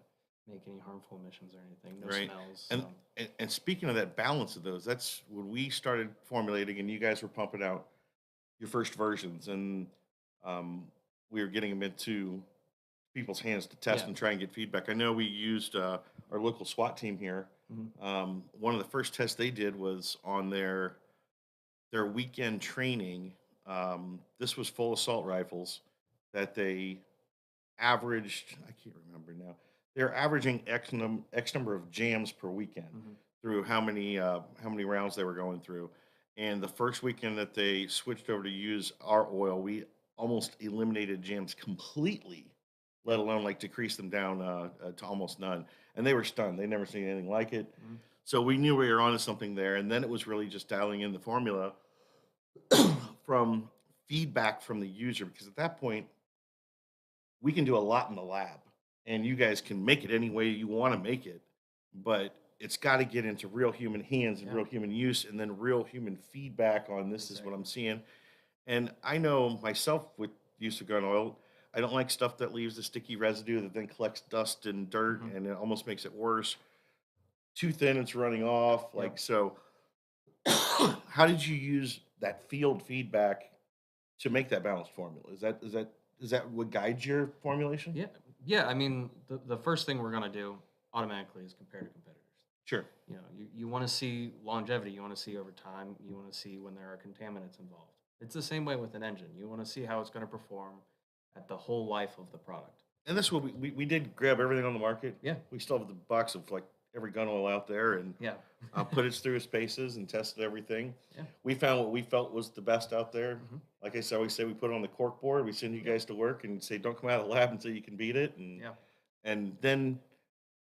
make any harmful emissions or anything. No Right. smells. And, so- and speaking of that balance of those, that's when we started formulating, and you guys were pumping out your first versions, and we were getting them into people's hands to test Yeah. and try and get feedback. I know we used our local SWAT team here. Mhm. One of the first tests they did was on their weekend training. This was full assault rifles that they averaged. I can't remember now. they're averaging X number of jams per weekend Mhm. through how many rounds they were going through. And the first weekend that they switched over to use our oil, we almost eliminated jams completely, let Yep. alone like decrease them down to almost none. And they were stunned; they never seen anything like it. Mhm. So we knew we were onto something there. And then it was really just dialing in the formula from feedback from the user, because at that point we can do a lot in the lab and you guys can make it any way you want to make it, but it's got to get into real human hands and Yeah, real human use and then real human feedback on this is what I'm exactly. seeing. And I know myself with use of gun oil, I don't like stuff that leaves a sticky residue that then collects dust and dirt Mhm. and it almost makes it worse. Too thin, it's running off. Yep. Like, so how did you use that field feedback to make that balanced formula? Is that what guides your formulation? Yeah. Yeah. I mean, the first thing we're gonna do automatically is compare to competitors. Sure. You know, you want to see longevity. You want to see over time. You want to see when there are contaminants involved. It's the same way with an engine. You want to see how it's going to perform at the whole life of the product. And this is what we did grab everything on the market. Yeah. We still have the box of like every gun oil out there and Yeah. put it through its paces and tested everything. Yeah. We found what we felt was the best out there. Hmm. Like I said, we say we put it on the cork board. We send you Yep. guys to work and say, don't come out of the lab until you can beat it. Yeah. And then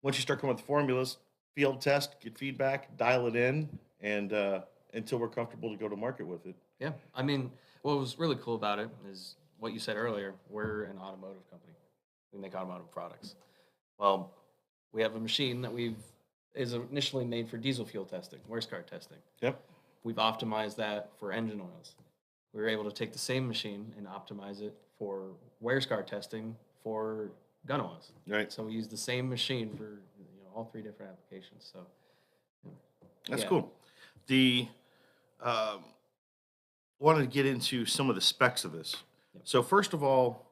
once you start coming with the formulas, field test, get feedback, dial it in, and until we're comfortable to go to market with it. Yeah. I mean, what was really cool about it is what you said earlier. We're an automotive company. We make automotive products. Well, we have a machine that we've is initially made for diesel fuel testing, wear car testing. Yep. We've optimized that for engine oils. We were able to take the same machine and optimize it for wear scar testing for gun oils. Right. So we use the same machine for all three different applications. So That's yeah, cool. The um, wanted to get into some of the specs of this. yep, So first of all,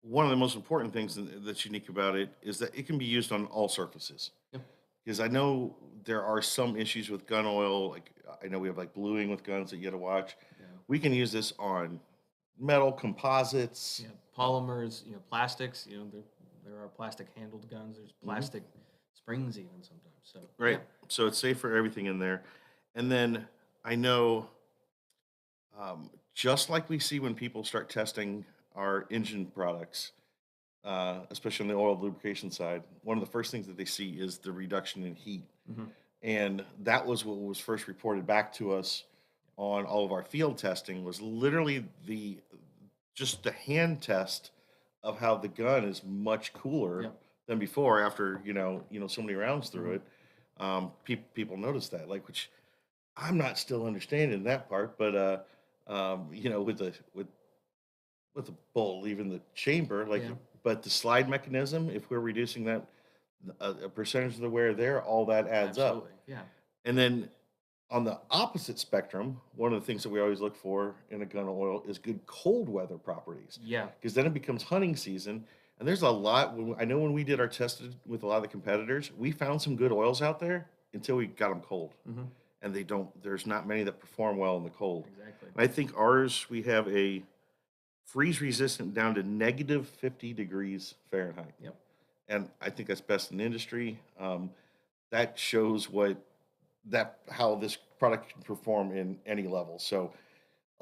one of the most important things that's unique about it is that it can be used on all surfaces. yep, Because I know there are some issues with gun oil. Like I know we have like bluing with guns that you got to watch. yeah, We can use this on metal composites. yeah. Polymers, plastics. There are plastic handled guns. There's Mhm. plastic springs even sometimes. So yeah, Right. So it's safe for everything in there. And then I know, just like we see when people start testing our engine products, especially on the oil lubrication side, one of the first things that they see is the reduction in heat. hmm, And that was what was first reported back to us on all of our field testing was literally the just the hand test of how the gun is much cooler yeah, than before after so many rounds through hmm, it. People notice that, like, which I'm not still understanding that part, but with the bullet leaving the chamber, like, yeah, but the slide mechanism, if we're reducing that a percentage of the wear there, all that adds up. absolutely, yeah, And then on the opposite spectrum, one of the things that we always look for in a gun oil is good cold weather properties, yeah, because then it becomes hunting season. And there's a lot. I know when we did our tested with a lot of the competitors, we found some good oils out there until we got them cold, hmm, and they don't. There's not many that perform well in the cold. exactly, And I think ours we have a freeze resistant down to negative 50 degrees Fahrenheit, yep, and I think that's best in the industry. That shows how this product can perform in any level. So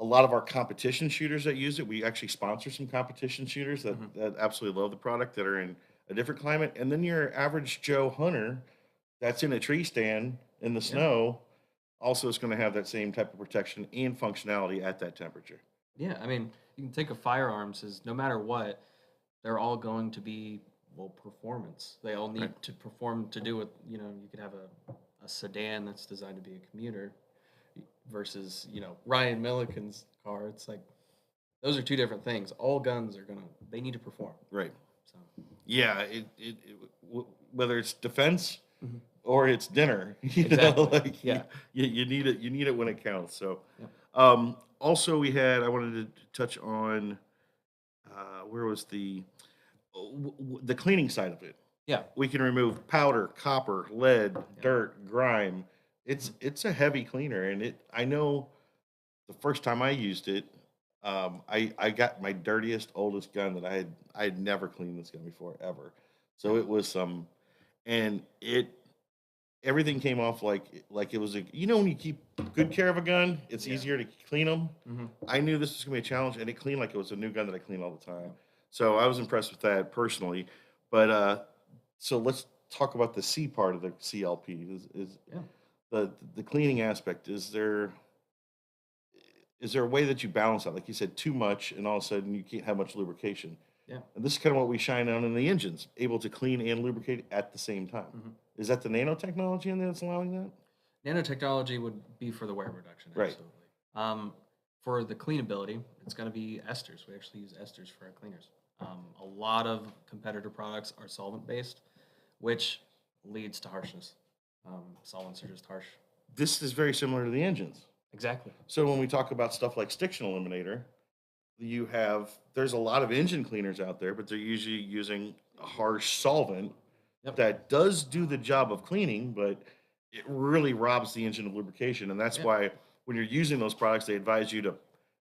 a lot of our competition shooters that use it, we actually sponsor some competition shooters hmm, that absolutely love the product that are in a different climate. And then your average Joe hunter that's in a tree stand in the yeah. snow also is going to have that same type of protection and functionality at that temperature. Yeah, I mean, you can think of firearms as no matter what, they're all going to be, well, performance. They all Right. need to perform to do it. You could have a sedan that's designed to be a commuter versus, Ryan Milliken's car. It's like those are two different things. All guns they need to perform. Right. So, Yeah. Whether it's defense mhm, or it's dinner, exactly. like Yeah. you need it. You need it when it counts. So, Yep. also I wanted to touch on where was the cleaning side of it. Yeah. We can remove powder, copper, lead, Yep. dirt, grime. Mhm. It's a heavy cleaner, and I know the first time I used it, I got my dirtiest, oldest gun that I had never cleaned this gun before ever. So it was and everything came off like it was a, when you keep good care of a gun, it's Yeah. easier to clean them. Hmm. I knew this was gonna be a challenge, and it cleaned like it was a new gun that I clean all the time. Yeah. So I was impressed with that personally. But so let's talk about the C part of the CLP. Is Yeah. the cleaning aspect? Is there a way that you balance out? Like you said, too much, and all of a sudden you can't have much lubrication. Yeah. And this is kind of what we shine on in the engines, able to clean and lubricate at the same time. Hmm. Is that the nanotechnology in there that's allowing that? Nanotechnology would be for the wear reduction, Right. absolutely. For the cleanability, it's going to be esters. We actually use esters for our cleaners. A lot of competitor products are solvent based, which leads to harshness. Solvents are just harsh. This is very similar to the engines. Exactly. So when we talk about stuff like Stiction Eliminator, there's a lot of engine cleaners out there, but they're usually using a harsh solvent Yep. that does do the job of cleaning, but it really robs the engine of lubrication. And that's Yeah. why when you're using those products, they advise you to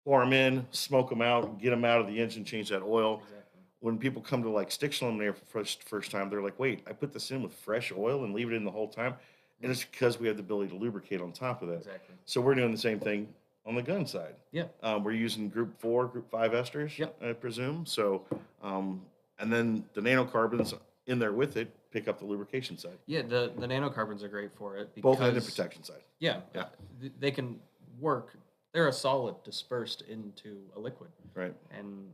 pour them in, smoke them out, get them out of the engine, change that oil. Exactly. When people come to like Stiction Eliminator for first time, they're like, wait, I put this in with fresh oil and leave it in the whole time. And it's because we have the ability to lubricate on top of that. Exactly. So we're doing the same thing on the gun side. Yeah. We're using Group 4, Group 5 esters, Yep. I presume. So, and then the nanocarbons in there with it pick up the lubrication side, Yeah. The nanocarbons are great for it both end the because protection side. yeah, Yeah. they can work. They're a solid dispersed into a liquid, Right. and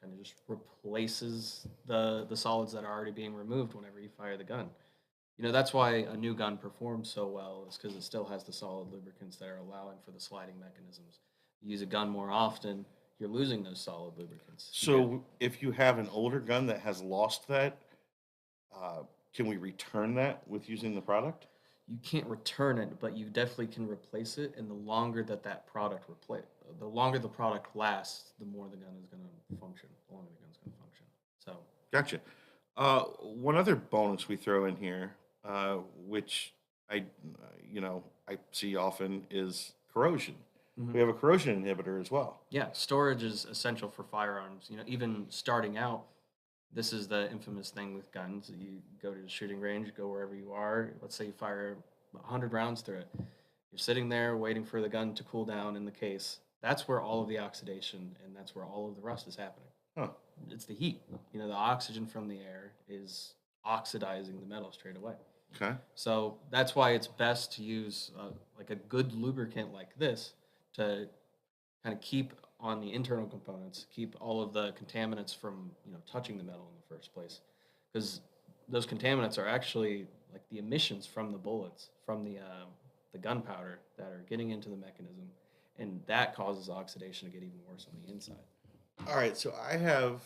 kind of just replaces the solids that are already being removed whenever you fire the gun. That's why a new gun performs so well, is because it still has the solid lubricants that are allowing for the sliding mechanisms. You use a gun more often, you're losing those solid lubricants. So if you have an older gun that has lost that, can we return that with using the product? You can't return it, but you definitely can replace it. And the longer that product the longer the product lasts, the more the gun is going to function. The longer the gun's going to function. So Gotcha. One other bonus we throw in here, which I see often, is corrosion. We have a corrosion inhibitor as well. yeah, storage is essential for firearms. Even starting out, this is the infamous thing with guns. You go to the shooting range, go wherever you are. Let's say you fire 100 rounds through it. You're sitting there waiting for the gun to cool down in the case. That's where all of the oxidation and that's where all of the rust is happening. Huh. It's the heat. The oxygen from the air is oxidizing the metal straight away. Okay. So that's why it's best to use like a good lubricant like this to kind of keep on the internal components, keep all of the contaminants from touching the metal in the first place, because those contaminants are actually like the emissions from the bullets, from the gunpowder that are getting into the mechanism, and that causes oxidation to get even worse on the inside. All right. So I have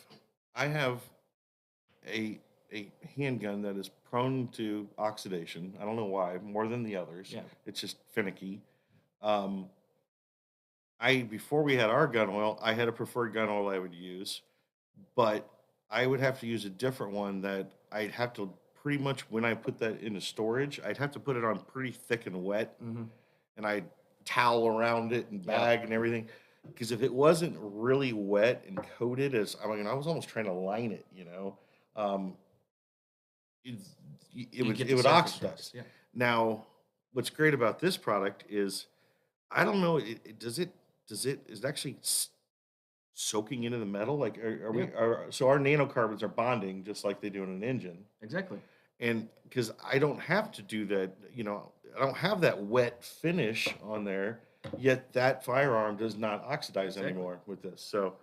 a handgun that is prone to oxidation. I don't know why, more than the others. Yeah. It's just finicky. Before we had our gun oil, I had a preferred gun oil I would use, but I would have to use a different one that I'd have to pretty much, when I put that into storage, I'd have to put it on pretty thick and wet, Mm-hmm. and I'd towel around it and Yeah. bag and everything. Because if it wasn't really wet and coated, I was almost trying to line it, um, it's- it would oxidize. Yeah. Now, what's great about this product is, I don't know, is it actually soaking into the metal? Like, so our nanocarbons are bonding just like they do in an engine. Exactly. And because I don't have to do that, I don't have that wet finish on there, yet that firearm does not oxidize Exactly. anymore with this. So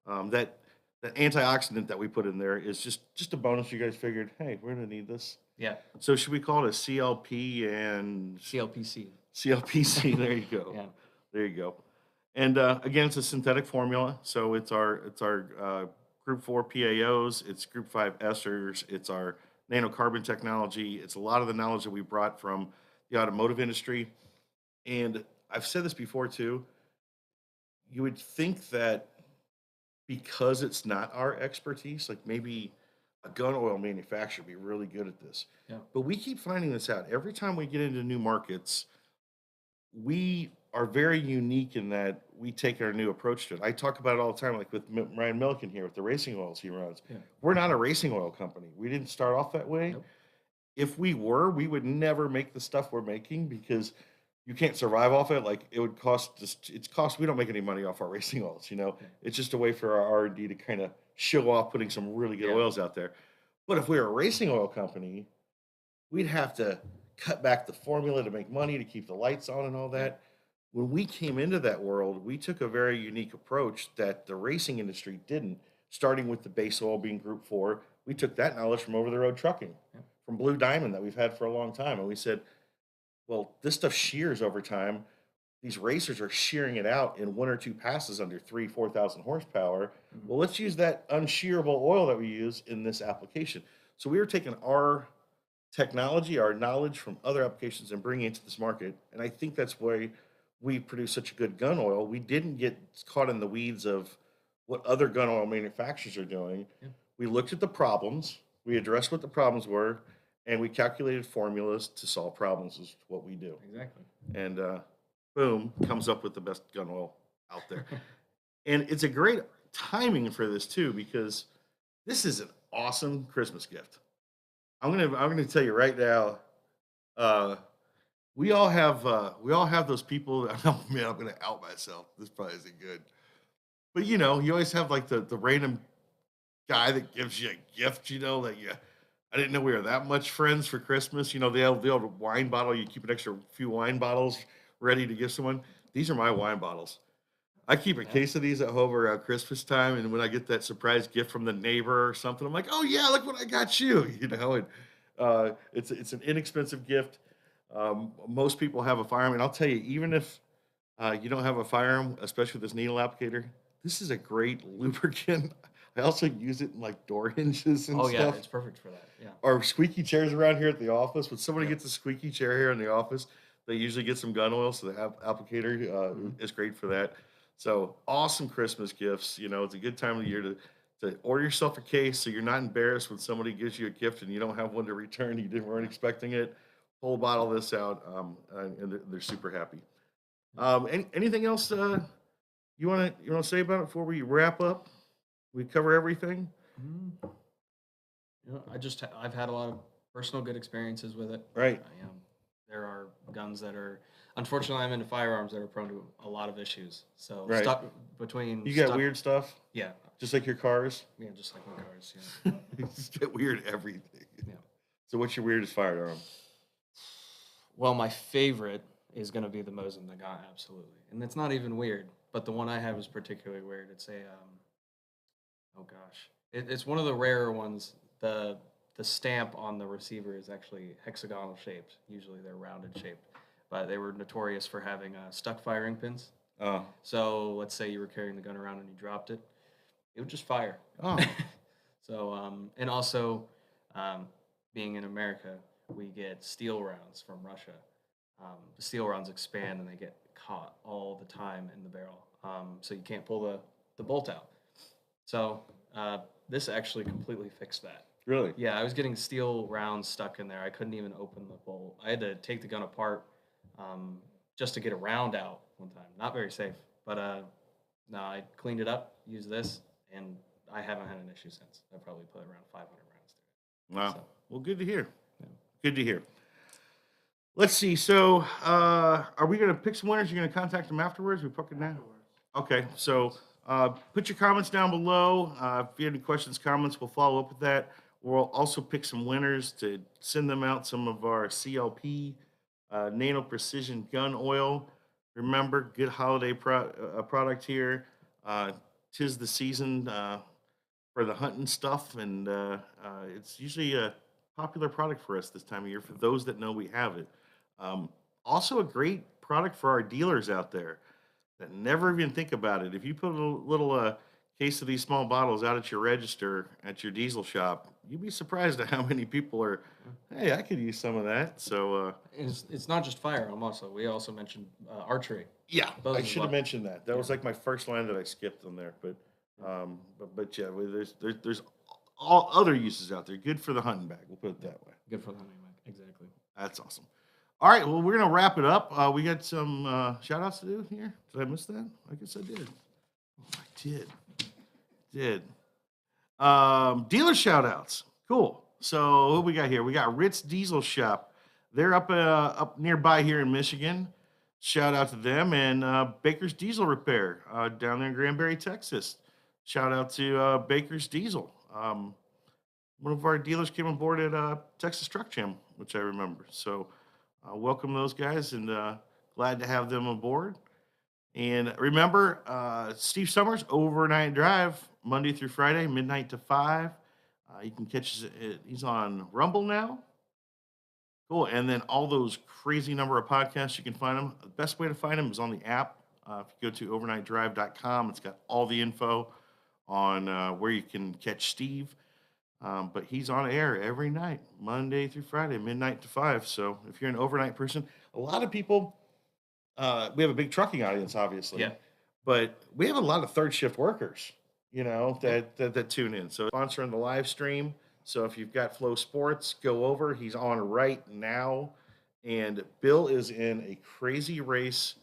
that antioxidant that we put in there is just a bonus. You guys figured, hey, we're gonna need this. Yeah. So should we call it a CLP and CLPC. CLPC? There you go. Yeah. There you go. And again, it's a synthetic formula, so it's our Group 4 PAOs, it's Group 5 esters, it's our nanocarbon technology. It's a lot of the knowledge that we brought from the automotive industry. And I've said this before too. You would think that because it's not our expertise, like maybe a gun oil manufacturer would be really good at this. Yeah. But we keep finding this out. Every time we get into new markets, we are very unique in that we take our new approach to it. I talk about it all the time, like with Ryan Milliken here with the racing oils he runs. Yeah. We're not a racing oil company. We didn't start off that way. Nope. If we were, we would never make the stuff we're making because you can't survive off it. Like it would cost just it's cost. We don't make any money off our racing oils. Yeah. It's just a way for our R&D to kind of show off putting some really good Yeah. oils out there. But if we were a racing oil company, we'd have to cut back the formula to make money to keep the lights on and all that. When we came into that world, we took a very unique approach that the racing industry didn't, starting with the base oil being Group 4. We took that knowledge from over the road trucking, Yeah. from Blue Diamond that we've had for a long time. And we said, well, this stuff shears over time. These racers are shearing it out in one or two passes under 4,000 horsepower. Mhm. Well, let's use that unshearable oil that we use in this application. So we were taking our technology, our knowledge from other applications and bringing it to this market. And I think that's why we produce such a good gun oil. We didn't get caught in the weeds of what other gun oil manufacturers are doing. Yeah. We looked at the problems, we addressed what the problems were, and we calculated formulas to solve problems is what we do. Exactly. And boom, comes up with the best gun oil out there. And it's a great timing for this too, because this is an awesome Christmas gift. I'm gonna tell you right now, we all have those people. Oh man, I'm gonna out myself. This probably isn't good, but you always have like the random guy that gives you a gift. That I didn't know we were that much friends for Christmas. The old wine bottle. You keep an extra few wine bottles ready to give someone. These are my wine bottles. I keep a case of these at home around Christmas time, and when I get that surprise gift from the neighbor or something, I'm like, "Oh yeah, look what I got you!" And it's an inexpensive gift. Most people have a firearm, and I'll tell you, even if you don't have a firearm, especially with this needle applicator, this is a great lubricant. I also use it in like door hinges and Oh yeah, stuff. it's perfect for that. Yeah. Our squeaky chairs around here at the office. When somebody Yeah. gets a squeaky chair here in the office, they usually get some gun oil, so the applicator is great for that. So awesome Christmas gifts. It's a good time of the year to order yourself a case so you're not embarrassed when somebody gives you a gift and you don't have one to return. Weren't expecting it. Pull a bottle of this out, and they're super happy. Anything else you want to say about it before we wrap up? We cover everything. Mm. I've had a lot of personal good experiences with it. Right. There are guns that are, unfortunately, I'm into firearms that are prone to a lot of issues. So Right. stuck between. You got weird stuff, Yeah, just like your cars. yeah, just like my cars. Yeah. You just get weird everything. Yeah. So what's your weirdest firearm? Well, my favorite is going to be the Mosin Nagant, absolutely, and it's not even weird. But the one I have is particularly weird. It's a, oh gosh, it's one of the rarer ones. The stamp on the receiver is actually hexagonal shaped. Usually they're rounded shaped, but they were notorious for having stuck firing pins. Oh, So let's say you were carrying the gun around and you dropped it, it would just fire. oh, So and also, being in America, we get steel rounds from Russia. The steel rounds expand and they get caught all the time in the barrel. So you can't pull the bolt out. So this actually completely fixed that. really? Yeah, I was getting steel rounds stuck in there. I couldn't even open the bolt. I had to take the gun apart just to get a round out one time. Not very safe, but no, I cleaned it up, used this, and I haven't had an issue since. I probably put around 500 rounds through it. Wow. So- Well, good to hear. Yeah. Good to hear. Let's see. So, are we going to pick some winners? You're going to contact them afterwards? We pick it now. Okay. So, put your comments down below. If you have any questions, comments, we'll follow up with that. We'll also pick some winners to send them out some of our CLP Nano Precision Gun Oil. Remember, good holiday product here. Tis the season for the hunting stuff, and it's usually a popular product for us this time of year for those that know we have it. Also, a great product for our dealers out there that never even think about it. If you put a little case of these small bottles out at your register at your diesel shop, you'd be surprised at how many people are, hey, I could use some of that. So, It's not just firearm. Also, we also mentioned archery. yeah, Those I as should well. have mentioned that. That was like my first line that I skipped on there. But yeah, there's all other uses out there. Good for the hunting bag. We'll put it that way. Good for the hunting bag. Exactly. That's awesome. All right, well, we're gonna wrap it up. We got some shout outs to do here. Did I miss that? I guess I did. Oh, I did. Dealer shout outs. Cool. So who we got here? We got Ritz Diesel Shop. They're up nearby here in Michigan. Shout out to them. And Baker's Diesel Repair down there in Granbury, Texas. Shout out to Baker's Diesel. One of our dealers came on board at Texas Truck Jam, which I remember. So welcome those guys, and glad to have them on board. And remember, Steve Summers, Overnight Drive, Monday through Friday, midnight to 5. You can catch he's on Rumble now. Cool. And then all those crazy number of podcasts, you can find them. The best way to find them is on the app. If you go to overnightdrive.com, it's got all the info on where you can catch Steve. But he's on air every night, Monday through Friday, midnight to 5. So if you're an overnight person, a lot of people, we have a big trucking audience, obviously. Yeah. But we have a lot of third shift workers, that tune in. So sponsoring the live stream. So if you've got Flow Sports, go over. He's on right now. And Bill is in a crazy race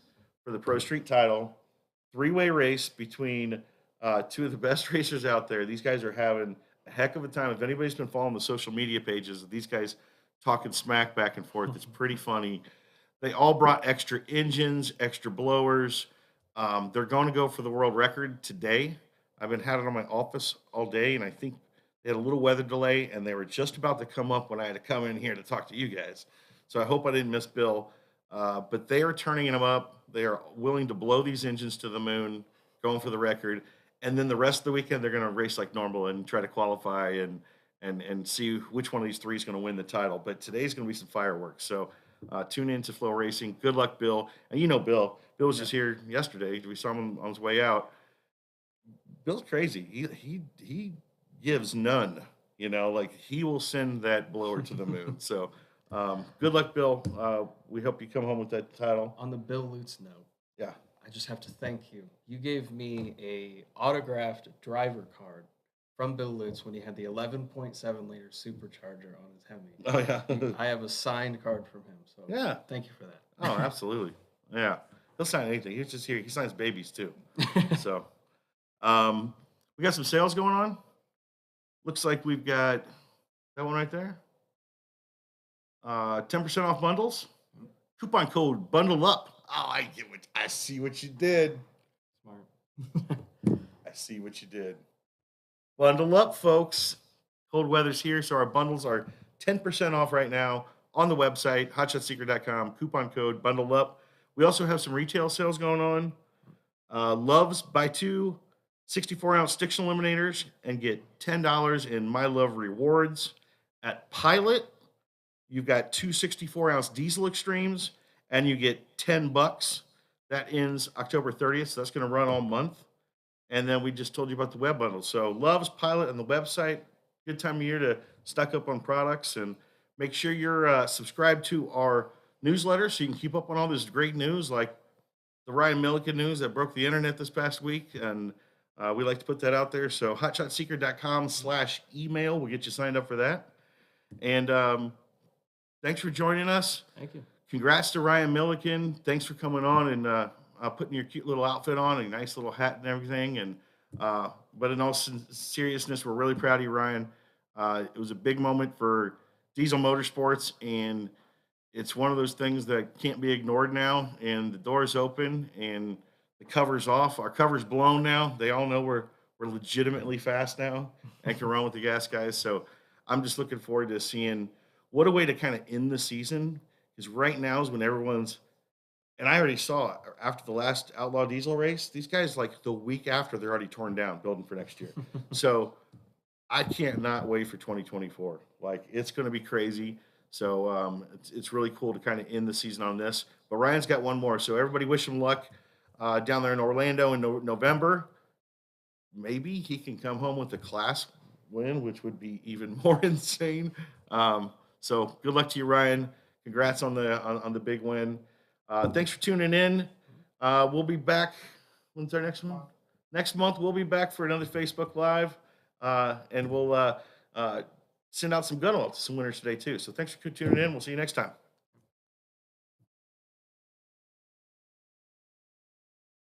for the Pro Street title. 3-way race between two of the best racers out there. These guys are having a heck of a time. If anybody's been following the social media pages, these guys talking smack back and forth, it's pretty funny. They all brought extra engines, extra blowers. They're going to go for the world record today. I've been had it on my office all day, and I think they had a little weather delay, and they were just about to come up when I had to come in here to talk to you guys. So I hope I didn't miss Bill. But they are turning them up. They are willing to blow these engines to the moon, going for the record. And then the rest of the weekend, they're going to race like normal and try to qualify and see which one of these three is going to win the title. But today's going to be some fireworks. So tune in to Flow Racing. Good luck, Bill. And you know Bill. Bill was just here yesterday. We saw him on his way out. Bill's crazy. He gives none. Like he will send that blower to the moon. So good luck, Bill. We hope you come home with that title. On the Bill Lutz note, Yeah. I just have to thank you. You gave me a autographed driver card from Bill Lutz when he had the 11.7 liter supercharger on his Hemi. Oh yeah. I have a signed card from him. So Yeah. thank you for that. Oh, absolutely. Yeah. He'll sign anything. He's just here. He signs babies too. So we got some sales going on. Looks like we've got that one right there. 10% off bundles. Coupon code bundle up. Oh, I see what you did. Smart. I see what you did. Bundle up, folks. Cold weather's here, so our bundles are 10% off right now on the website, hotshotsecret.com. Coupon code bundle up. We also have some retail sales going on. Loves buy 2 64-ounce Stiction Eliminators and get $10 in My Love rewards. At Pilot, you've got 2 64-ounce Diesel Extremes, and you get $10. That ends October 30th, so that's going to run all month. And then we just told you about the web bundle. So Loves, Pilot, and the website. Good time of year to stock up on products, and make sure you're subscribed to our newsletter so you can keep up on all this great news, like the Ryan Milliken news that broke the internet this past week. And we like to put that out there. So hotshotsecret.com/email will get you signed up for that. And thanks for joining us. Thank you. Congrats to Ryan Milliken. Thanks for coming on and putting your cute little outfit on and a nice little hat and everything. And but in all seriousness, we're really proud of you, Ryan. It was a big moment for Diesel Motorsports, and it's one of those things that can't be ignored now. And the door's open and the cover's off. Our cover's blown now. They all know we're legitimately fast now and can run with the gas guys. So I'm just looking forward to seeing what a way to kind of end the season. Because right now is when everyone's, and I already saw after the last Outlaw Diesel race, these guys, like the week after, they're already torn down building for next year. So I can't not wait for 2024. Like, it's going to be crazy. So it's really cool to kind of end the season on this. But Ryan's got one more. So everybody wish him luck down there in Orlando in November. Maybe he can come home with a class win, which would be even more insane. So good luck to you, Ryan. Congrats on the big win. Thanks for tuning in. We'll be back. When's our next one? Next month, we'll be back for another Facebook Live. And we'll send out some gun alerts to some winners today, too. So thanks for tuning in. We'll see you next time.